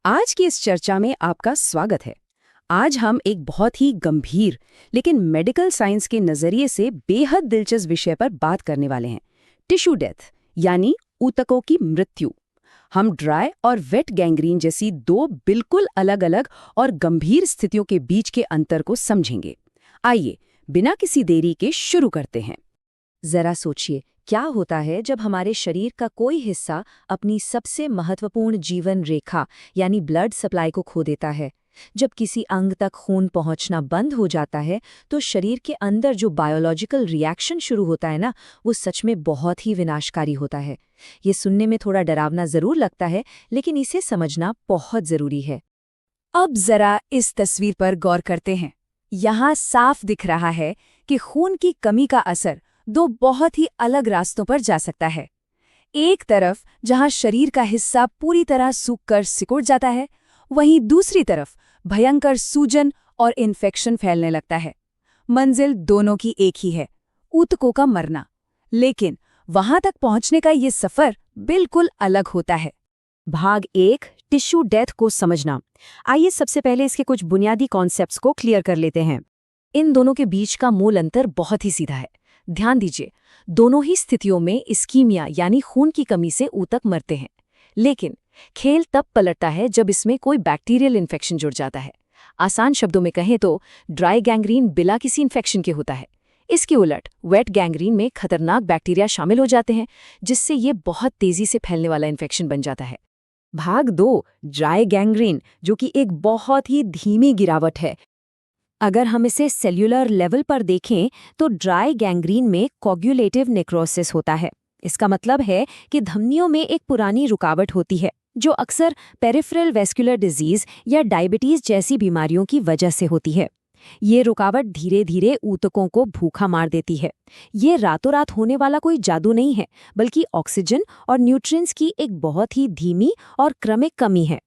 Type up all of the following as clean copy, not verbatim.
आज की इस चर्चा में आपका स्वागत है। आज हम एक बहुत ही गंभीर लेकिन मेडिकल साइंस के नजरिए से बेहद दिलचस्प विषय पर बात करने वाले हैं, टिश्यू डेथ यानी ऊतकों की मृत्यु। हम ड्राई और वेट गैंग्रीन जैसी दो बिल्कुल अलग-अलग और गंभीर स्थितियों के बीच के अंतर को समझेंगे। आइए, बिना किसी देरी के शुरू करते हैं। जरा सोचिए, क्या होता है जब हमारे शरीर का कोई हिस्सा अपनी सबसे महत्वपूर्ण जीवन रेखा यानी ब्लड सप्लाई को खो देता है। जब किसी अंग तक खून पहुंचना बंद हो जाता है तो शरीर के अंदर जो बायोलॉजिकल रिएक्शन शुरू होता है ना, वो सच में बहुत ही विनाशकारी होता है। ये सुनने में थोड़ा डरावना जरूर लगता है, लेकिन इसे समझना बहुत जरूरी है। अब जरा इस तस्वीर पर गौर करते हैं। यहाँ साफ दिख रहा है कि खून की कमी का असर दो बहुत ही अलग रास्तों पर जा सकता है। एक तरफ जहां शरीर का हिस्सा पूरी तरह सूखकर सिकुड़ जाता है, वहीं दूसरी तरफ भयंकर सूजन और इन्फेक्शन फैलने लगता है। मंजिल दोनों की एक ही है, ऊतकों का मरना। लेकिन वहां तक पहुंचने का ये सफर बिल्कुल अलग होता है। भाग 1, टिश्यू डेथ को समझना। आइए सबसे पहले इसके कुछ बुनियादी कॉन्सेप्ट्स को क्लियर कर लेते हैं। इन दोनों के बीच का मूल अंतर बहुत ही सीधा है। ध्यान दीजिए, दोनों ही स्थितियों में इस्कीमिया यानी खून की कमी से ऊतक मरते हैं, लेकिन खेल तब पलटता है जब इसमें कोई बैक्टीरियल इन्फेक्शन जुड़ जाता है। आसान शब्दों में कहें तो ड्राई गैंग्रीन बिना किसी इन्फेक्शन के होता है। इसके उलट वेट गैंग्रीन में खतरनाक बैक्टीरिया शामिल हो जाते हैं, जिससे ये बहुत तेजी से फैलने वाला इन्फेक्शन बन जाता है। भाग 2, ड्राई गैंग्रीन, जो कि एक बहुत ही धीमी गिरावट है। अगर हम इसे सेल्यूलर लेवल पर देखें तो ड्राई गैंग्रीन में कोगुलेटिव नेक्रोसिस होता है। इसका मतलब है कि धमनियों में एक पुरानी रुकावट होती है, जो अक्सर पेरिफेरल वेस्कुलर डिजीज या डायबिटीज जैसी बीमारियों की वजह से होती है। ये रुकावट धीरे धीरे ऊतकों को भूखा मार देती है। ये रातों रात होने वाला कोई जादू नहीं है, बल्कि ऑक्सीजन और न्यूट्रिएंट्स की एक बहुत ही धीमी और क्रमिक कमी है।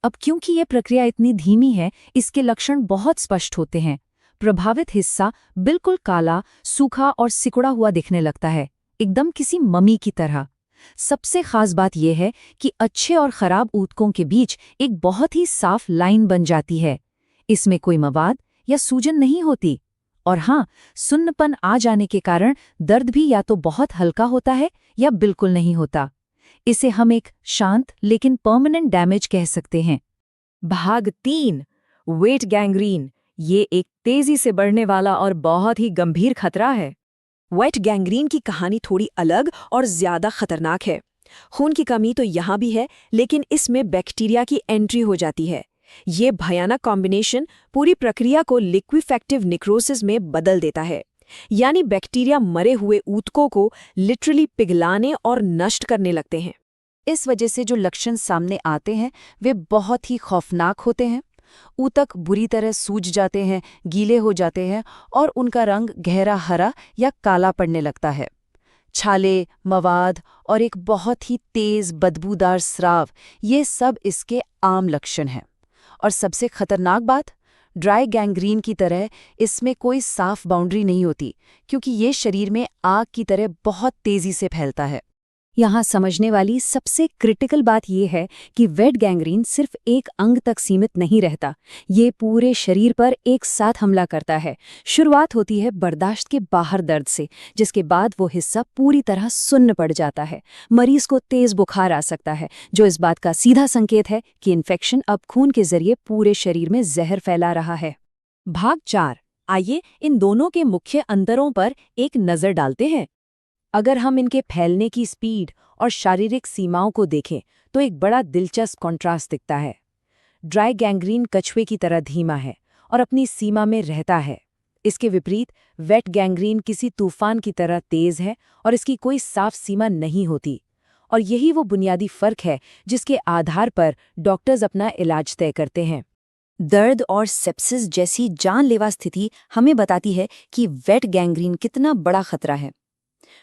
अब क्योंकि ये प्रक्रिया इतनी धीमी है, इसके लक्षण बहुत स्पष्ट होते हैं। प्रभावित हिस्सा बिल्कुल काला, सूखा और सिकुड़ा हुआ दिखने लगता है, एकदम किसी मम्मी की तरह। सबसे खास बात यह है कि अच्छे और खराब ऊतकों के बीच एक बहुत ही साफ लाइन बन जाती है। इसमें कोई मवाद या सूजन नहीं होती। और हाँ, सुन्नपन आ जाने के कारण दर्द भी या तो बहुत हल्का होता है या बिल्कुल नहीं होता। इसे हम एक शांत लेकिन परमानेंट डैमेज कह सकते हैं। भाग 3, वेट गैंग्रीन। ये एक तेजी से बढ़ने वाला और बहुत ही गंभीर खतरा है। वेट गैंग्रीन की कहानी थोड़ी अलग और ज्यादा खतरनाक है। खून की कमी तो यहाँ भी है, लेकिन इसमें बैक्टीरिया की एंट्री हो जाती है। ये भयानक कॉम्बिनेशन पूरी प्रक्रिया को लिक्विफेक्टिव नेक्रोसिस में बदल देता है, यानी बैक्टीरिया मरे हुए ऊतकों को लिटरली पिघलाने और नष्ट करने लगते हैं। इस वजह से जो लक्षण सामने आते हैं वे बहुत ही खौफनाक होते हैं। ऊतक बुरी तरह सूज जाते हैं, गीले हो जाते हैं और उनका रंग गहरा हरा या काला पड़ने लगता है। छाले, मवाद और एक बहुत ही तेज बदबूदार स्राव, ये सब इसके आम लक्षण हैं। और सबसे खतरनाक बात, ड्राई गैंग्रीन की तरह इसमें कोई साफ बाउंड्री नहीं होती, क्योंकि ये शरीर में आग की तरह बहुत तेजी से फैलता है। यहाँ समझने वाली सबसे क्रिटिकल बात यह है कि वेट गैंग्रीन सिर्फ एक अंग तक सीमित नहीं रहता, ये पूरे शरीर पर एक साथ हमला करता है। शुरुआत होती है बर्दाश्त के बाहर दर्द से, जिसके बाद वो हिस्सा पूरी तरह सुन्न पड़ जाता है। मरीज को तेज बुखार आ सकता है, जो इस बात का सीधा संकेत है कि इन्फेक्शन अब खून के जरिए पूरे शरीर में जहर फैला रहा है। भाग 4, आइए इन दोनों के मुख्य अंतरों पर एक नज़र डालते हैं। अगर हम इनके फैलने की स्पीड और शारीरिक सीमाओं को देखें तो एक बड़ा दिलचस्प कॉन्ट्रास्ट दिखता है। ड्राई गैंग्रीन कछुए की तरह धीमा है और अपनी सीमा में रहता है। इसके विपरीत वेट गैंग्रीन किसी तूफान की तरह तेज है और इसकी कोई साफ सीमा नहीं होती। और यही वो बुनियादी फर्क है जिसके आधार पर डॉक्टर्स अपना इलाज तय करते हैं। दर्द और सेप्सिस जैसी जानलेवा स्थिति हमें बताती है कि वेट गैंग्रीन कितना बड़ा खतरा है।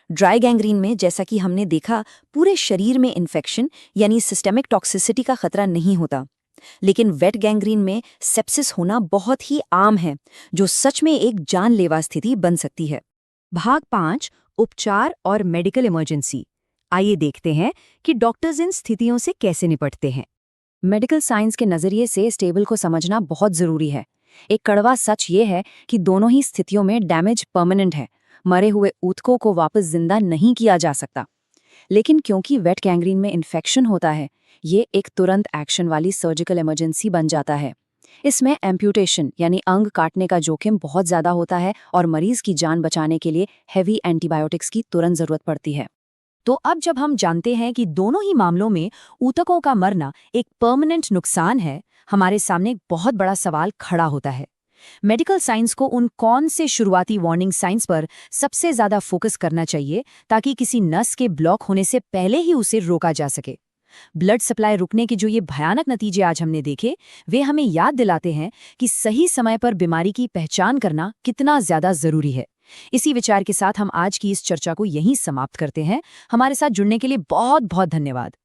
ड्राई गैंग्रीन में, जैसा कि हमने देखा, पूरे शरीर में इन्फेक्शन यानी सिस्टेमिक टॉक्सिसिटी का खतरा नहीं होता, लेकिन वेट गैंग्रीन में सेप्सिस होना बहुत ही आम है, जो सच में एक जानलेवा स्थिति बन सकती है। भाग 5, उपचार और मेडिकल इमरजेंसी। आइए देखते हैं कि डॉक्टर्स इन स्थितियों से कैसे निपटते हैं। मेडिकल साइंस के नज़रिए से इस टेबल को समझना बहुत ज़रूरी है। एक कड़वा सच ये है कि दोनों ही स्थितियों में डैमेज परमानेंट है। मरे हुए ऊतकों को वापस जिंदा नहीं किया जा सकता। लेकिन क्योंकि वेट गैंग्रीन में इन्फेक्शन होता है, ये एक तुरंत एक्शन वाली सर्जिकल इमरजेंसी बन जाता है। इसमें एम्प्यूटेशन यानी अंग काटने का जोखिम बहुत ज़्यादा होता है और मरीज की जान बचाने के लिए हेवी एंटीबायोटिक्स की तुरंत ज़रूरत पड़ती है। तो अब जब हम जानते हैं कि दोनों ही मामलों में ऊतकों का मरना एक परमानेंट नुकसान है, हमारे सामने एक बहुत बड़ा सवाल खड़ा होता है। मेडिकल साइंस को उन कौन से शुरुआती वार्निंग साइंस पर सबसे ज़्यादा फोकस करना चाहिए ताकि किसी नस के ब्लॉक होने से पहले ही उसे रोका जा सके? ब्लड सप्लाई रुकने के जो ये भयानक नतीजे आज हमने देखे, वे हमें याद दिलाते हैं कि सही समय पर बीमारी की पहचान करना कितना ज़्यादा ज़रूरी है। इसी विचार के साथ हम आज की इस चर्चा को यहीं समाप्त करते हैं। हमारे साथ जुड़ने के लिए बहुत बहुत धन्यवाद।